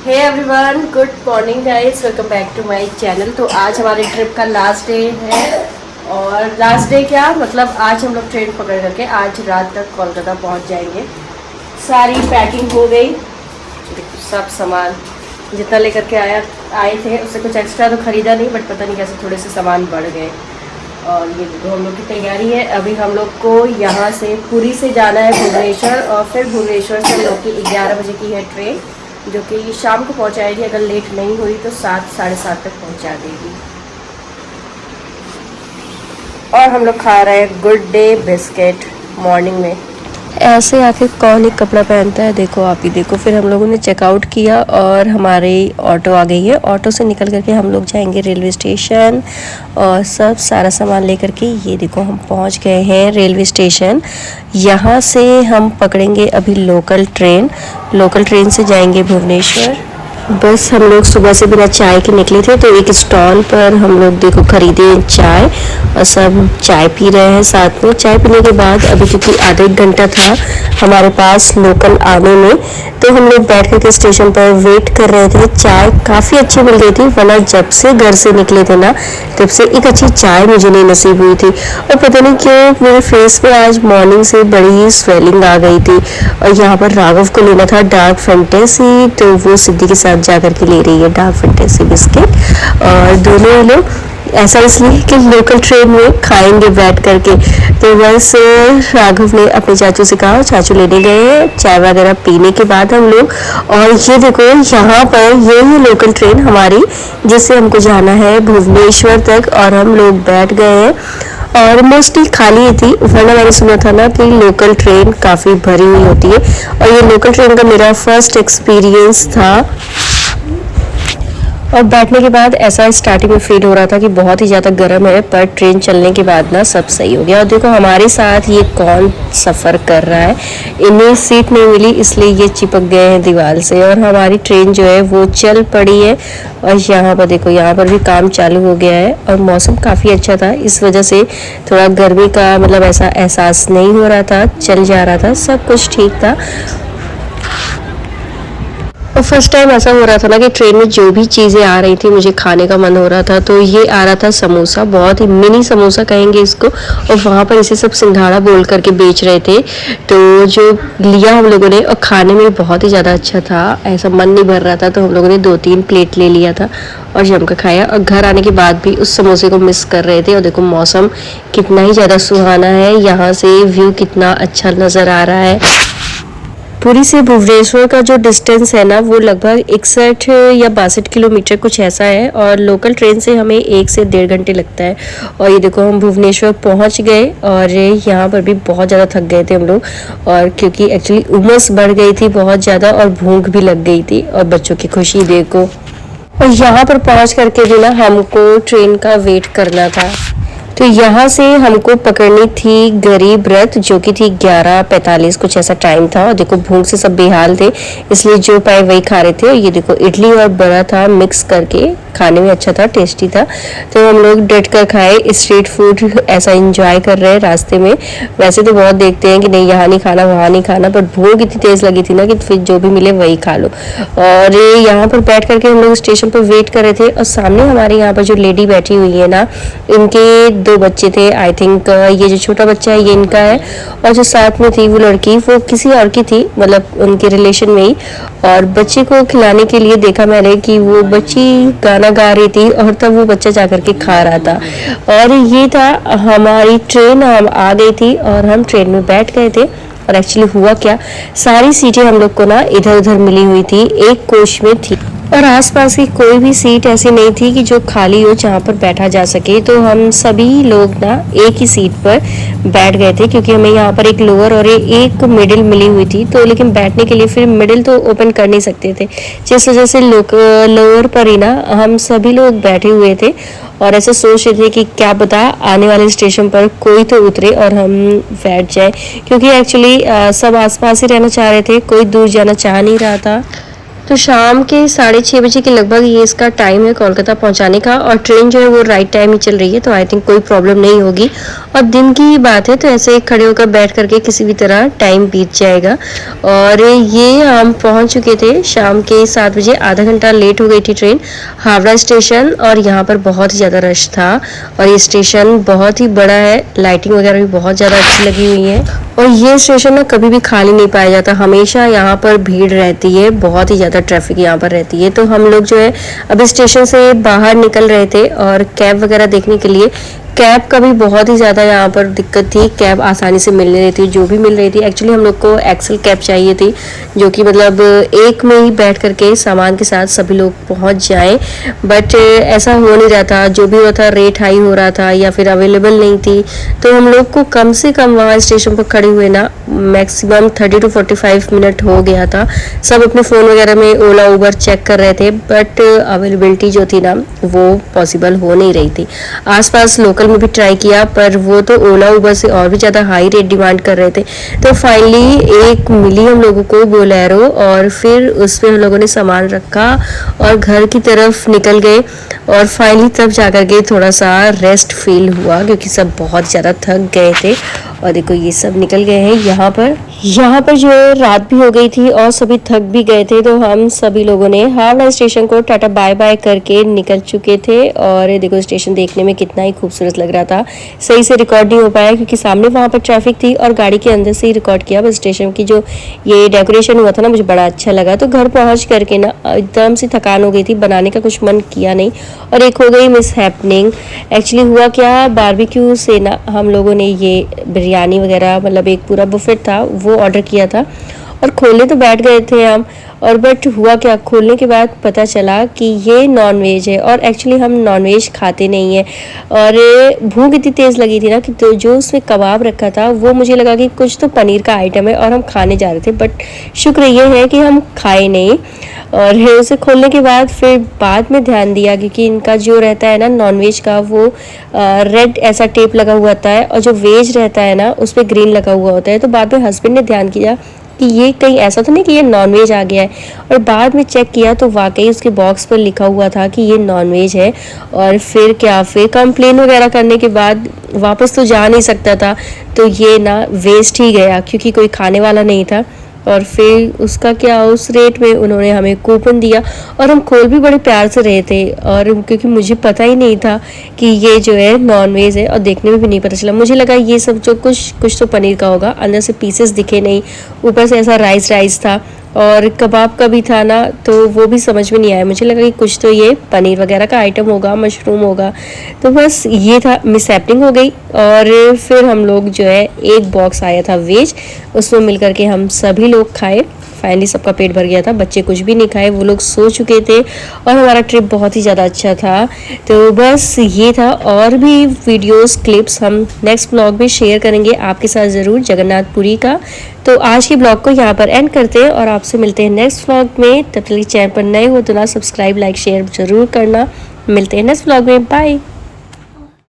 Hey everyone, good morning guys, welcome back to my channel. तो आज हमारे trip का लास्ट डे है। और लास्ट डे क्या मतलब, आज हम लोग ट्रेन पकड़ करके आज रात तक कोलकाता पहुंच जाएंगे। सारी पैकिंग हो गई, सब सामान जितना लेकर के आए थे उससे कुछ एक्स्ट्रा तो ख़रीदा नहीं, बट पता नहीं कैसे थोड़े से सामान बढ़ गए। और ये देखो हम लोग की तैयारी है। अभी हम लोग को यहाँ से पुरी से जाना है भुवनेश्वर, और फिर भुवनेश्वर से हम लोग की 11 बजे की है ट्रेन, जो कि शाम को पहुँचाएगी। अगर लेट नहीं हुई तो 7 साढ़े 7 तक पहुँचा देगी। और हम लोग खा रहे हैं गुड डे बिस्किट मॉर्निंग में। ऐसे आखिर कौन एक कपड़ा पहनता है, देखो आप ही देखो। फिर हम लोगों ने चेकआउट किया और हमारी ऑटो आ गई है। ऑटो से निकल करके हम लोग जाएंगे रेलवे स्टेशन, और सब सारा सामान लेकर के ये देखो हम पहुंच गए हैं रेलवे स्टेशन। यहाँ से हम पकड़ेंगे अभी लोकल ट्रेन से जाएंगे भुवनेश्वर। बस हम लोग सुबह से बिना चाय के निकले थे, तो एक स्टॉल पर हम लोग देखो खरीदे चाय, और सब चाय पी रहे हैं साथ में। चाय पीने के बाद अभी क्योंकि आधा एक घंटा था हमारे पास लोकल आने में, तो हम लोग बैठ करके स्टेशन पर वेट कर रहे थे। चाय काफ़ी अच्छी मिल गई थी, वरना जब से घर से निकले थे ना तब से एक अच्छी चाय मुझे नहीं नसीब हुई थी। और पता नहीं क्यों मेरे फेस पे आज मॉर्निंग से बड़ी ही स्वेलिंग आ गई थी। और यहाँ पर राघव को लेना था डार्क फैंटेसी, तो वो सिद्धि के साथ जा करके ले रही है डार्क फैंटेसी बिस्किट। और दोनों ही लोग ऐसा इसलिए कि लोकल ट्रेन में खाएंगे बैठ करके। तो बस राघव ने अपने चाचू से कहा, चाचू लेने गए चाय वगैरह पीने के बाद हम लोग। और ये देखो यहाँ पर ये है लोकल ट्रेन हमारी, जिससे हमको जाना है भुवनेश्वर तक, और हम लोग बैठ गए हैं। और मोस्टली खाली ही थी, वरना मैंने सुना था ना कि लोकल ट्रेन काफ़ी भरी हुई होती है। और ये लोकल ट्रेन का मेरा फर्स्ट एक्सपीरियंस था। और बैठने के बाद ऐसा स्टार्टिंग में फील हो रहा था कि बहुत ही ज़्यादा गर्म है, पर ट्रेन चलने के बाद ना सब सही हो गया। और देखो हमारे साथ ये कौन सफ़र कर रहा है, इन्हें सीट नहीं मिली इसलिए ये चिपक गए हैं दीवार से, और हमारी ट्रेन जो है वो चल पड़ी है। और यहाँ पर देखो, यहाँ पर भी काम चालू हो गया है, और मौसम काफ़ी अच्छा था, इस वजह से थोड़ा गर्मी का मतलब ऐसा एहसास नहीं हो रहा था, चल जा रहा था, सब कुछ ठीक था। और फर्स्ट टाइम ऐसा हो रहा था ना कि ट्रेन में जो भी चीज़ें आ रही थी मुझे खाने का मन हो रहा था। तो ये आ रहा था समोसा, बहुत ही मिनी समोसा कहेंगे इसको, और वहाँ पर इसे सब सिंघाड़ा बोल करके बेच रहे थे। तो जो लिया हम लोगों ने, और खाने में बहुत ही ज़्यादा अच्छा था, ऐसा मन नहीं भर रहा था, तो हम लोगों ने 2-3 प्लेट ले लिया था और जमकर खाया। और घर आने के बाद भी उस समोसे को मिस कर रहे थे। और देखो मौसम कितना ही ज़्यादा सुहाना है, यहाँ से व्यू कितना अच्छा नज़र आ रहा है। पुरी से भुवनेश्वर का जो डिस्टेंस है ना वो लगभग 61 या 62 किलोमीटर कुछ ऐसा है, और लोकल ट्रेन से हमें 1 से 1.5 घंटे लगता है। और ये देखो हम भुवनेश्वर पहुंच गए, और यहाँ पर भी बहुत ज़्यादा थक गए थे हम लोग, और क्योंकि एक्चुअली उमस बढ़ गई थी बहुत ज़्यादा, और भूख भी लग गई थी, और बच्चों की खुशी देखो। और यहाँ पर पहुँच करके भी ना हमको ट्रेन का वेट करना था। तो यहाँ से हमको पकड़नी थी गरीब रथ, जो कि थी 11:45 कुछ ऐसा टाइम था। और देखो भूख से सब बेहाल थे, इसलिए जो पाए वही खा रहे थे। और ये देखो इडली और बड़ा था मिक्स करके, खाने में अच्छा था, टेस्टी था। तो हम लोग डट कर खाए, स्ट्रीट फूड ऐसा एंजॉय कर रहे हैं रास्ते में। वैसे तो बहुत देखते हैं कि नहीं यहाँ नहीं खाना वहाँ नहीं खाना, बट भूख इतनी तेज़ लगी थी ना कि फिर जो भी मिले वही खा लो। और यहाँ पर बैठ करके हम लोग स्टेशन पर वेट कर रहे थे, और सामने हमारे यहाँ पर जो लेडी बैठी हुई है ना, इनके 2 बच्चे थे आई थिंक। ये जो छोटा बच्चा है ये इनका है, और जो साथ में थी वो लड़की वो किसी और की थी, मतलब उनके रिलेशन में ही। और बच्चे को खिलाने के लिए देखा मैंने कि वो बच्ची गाना गा रही थी, और तब वो बच्चा जा करके खा रहा था। और ये था हमारी ट्रेन, हम आ गई थी और हम ट्रेन में बैठ गए थे। और एक्चुअली हुआ क्या, सारी सीटें हम लोग को ना इधर उधर मिली हुई थी, एक कोच में थी, और आसपास की कोई भी सीट ऐसी नहीं थी कि जो खाली हो जहाँ पर बैठा जा सके। तो हम सभी लोग ना एक ही सीट पर बैठ गए थे, क्योंकि हमें यहाँ पर एक लोअर और एक मिडिल मिली हुई थी। तो लेकिन बैठने के लिए फिर मिडिल तो ओपन कर नहीं सकते थे, जिस वजह से लोअर पर ही ना हम सभी लोग बैठे हुए थे, और ऐसे सोच रहे थे कि क्या पता आने वाले स्टेशन पर कोई तो उतरे और हम बैठ जाए, क्योंकि एक्चुअली सब आसपास ही रहना चाह रहे थे, कोई दूर जाना चाह नहीं रहा था। तो शाम के 6:30 बजे के लगभग ये इसका टाइम है कोलकाता पहुंचाने का, और ट्रेन जो है वो राइट टाइम ही चल रही है, तो आई थिंक कोई प्रॉब्लम नहीं होगी। और दिन की बात है तो ऐसे खड़े होकर बैठ करके किसी भी तरह टाइम बीत जाएगा। और ये हम पहुंच चुके थे शाम के 7 बजे, आधा घंटा लेट हो गई थी ट्रेन हावड़ा स्टेशन। और यहाँ पर बहुत ही ज़्यादा रश था, और ये स्टेशन बहुत ही बड़ा है, लाइटिंग वगैरह भी बहुत ज़्यादा अच्छी लगी हुई है। और ये स्टेशन ना कभी भी खाली नहीं पाया जाता, हमेशा यहाँ पर भीड़ रहती है, बहुत ही ज़्यादा ट्रैफिक यहाँ पर रहती है। तो हम लोग जो है अभी स्टेशन से बाहर निकल रहे थे और कैब वगैरह देखने के लिए। कैब का भी बहुत ही ज़्यादा यहाँ पर दिक्कत थी, कैब आसानी से मिल नहीं रही थी, जो भी मिल रही थी एक्चुअली हम लोग को एक्सेल कैब चाहिए थी, जो कि मतलब एक में ही बैठ करके सामान के साथ सभी लोग पहुँच जाएं, बट ऐसा हो नहीं रहा था। जो भी हुआ था रेट हाई हो रहा था या फिर अवेलेबल नहीं थी, तो हम लोग को कम से कम वहाँ स्टेशन पर खड़े हुए ना मैक्सिमम 30 to 45 मिनट हो गया था। सब अपने फ़ोन वगैरह में ओला उबर चेक कर रहे थे, बट अवेलेबिलिटी जो थी ना वो पॉसिबल हो नहीं रही थी। आसपास लोकल में भी ट्राई किया, पर वो तो ओला उबर से और भी ज़्यादा हाई रेट डिमांड कर रहे थे। तो फाइनली एक मिली हम लोगों को बोलेरो, और फिर उसमें हम लोगों ने सामान रखा और घर की तरफ निकल गए। और फाइनली तब जाकर के थोड़ा सा रेस्ट फील हुआ, क्योंकि सब बहुत ज़्यादा थक गए थे। और देखो ये सब निकल गए हैं यहाँ पर जो है रात भी हो गई थी और सभी थक भी गए थे, तो हम सभी लोगों ने हावड़ा स्टेशन को टाटा बाय बाय करके निकल चुके थे। और देखो स्टेशन देखने में कितना ही खूबसूरत लग रहा था। सही से रिकॉर्ड नहीं हो पाया क्योंकि सामने वहाँ पर ट्रैफिक थी, और गाड़ी के अंदर से ही रिकॉर्ड किया। बस स्टेशन की जो ये डेकोरेशन हुआ था ना मुझे बड़ा अच्छा लगा। तो घर पहुँच करके ना एकदम से थकान हो गई थी, बनाने का कुछ मन किया नहीं, और एक हो गई मिस हैपनिंग। एक्चुअली हुआ क्या, बारबेक्यू से ना हम लोगों ने ये बिरयानी वगैरह मतलब एक पूरा बुफेट था वो ऑर्डर किया था, और खोलने तो बैठ गए थे हम। और बट हुआ क्या, खोलने के बाद पता चला कि ये नॉनवेज है, और एक्चुअली हम नॉनवेज खाते नहीं है। और भूख इतनी तेज़ लगी थी ना कि तो जो उसमें कबाब रखा था वो मुझे लगा कि कुछ तो पनीर का आइटम है, और हम खाने जा रहे थे, बट शुक्र ये है कि हम खाए नहीं। और उसे खोलने के बाद फिर बाद में ध्यान दिया, क्योंकि इनका जो रहता है ना नॉनवेज का वो रेड ऐसा टेप लगा हुआ होता है, और जो वेज रहता है ना उस पर ग्रीन लगा हुआ होता है। तो बाद में हस्बैंड ने ध्यान किया कि ये कहीं ऐसा तो नहीं कि ये नॉनवेज आ गया है, और बाद में चेक किया तो वाकई उसके बॉक्स पर लिखा हुआ था कि ये नॉनवेज है। और फिर क्या, फिर कंप्लेन वगैरह करने के बाद वापस तो जा नहीं सकता था, तो ये ना वेस्ट ही गया क्योंकि कोई खाने वाला नहीं था। और फिर उसका क्या, उस रेट में उन्होंने हमें कूपन दिया, और हम खोल भी बड़े प्यार से रहे थे। और क्योंकि मुझे पता ही नहीं था कि ये जो है नॉनवेज है, और देखने में भी नहीं पता चला, मुझे लगा ये सब जो कुछ तो पनीर का होगा, अंदर से पीसेस दिखे नहीं, ऊपर से ऐसा राइस था, और कबाब का भी था ना, तो वो भी समझ में नहीं आया। मुझे लगा कि कुछ तो ये पनीर वगैरह का आइटम होगा, मशरूम होगा। तो बस ये था, मिसहैपनिंग हो गई। और फिर हम लोग जो है एक बॉक्स आया था वेज, उसमें मिल करके हम सभी लोग खाए। फाइनली सबका पेट भर गया था, बच्चे कुछ भी नहीं खाए, वो लोग सो चुके थे, और हमारा ट्रिप बहुत ही ज़्यादा अच्छा था। तो बस ये था, और भी वीडियोस क्लिप्स हम नेक्स्ट ब्लॉग में शेयर करेंगे आपके साथ ज़रूर जगन्नाथपुरी का। तो आज के ब्लॉग को यहाँ पर एंड करते हैं, और आपसे मिलते हैं नेक्स्ट ब्लॉग में। तब तक चैनल पर नए हो तो ना सब्सक्राइब लाइक शेयर ज़रूर करना। मिलते हैं नेक्स्ट ब्लॉग में, बाय।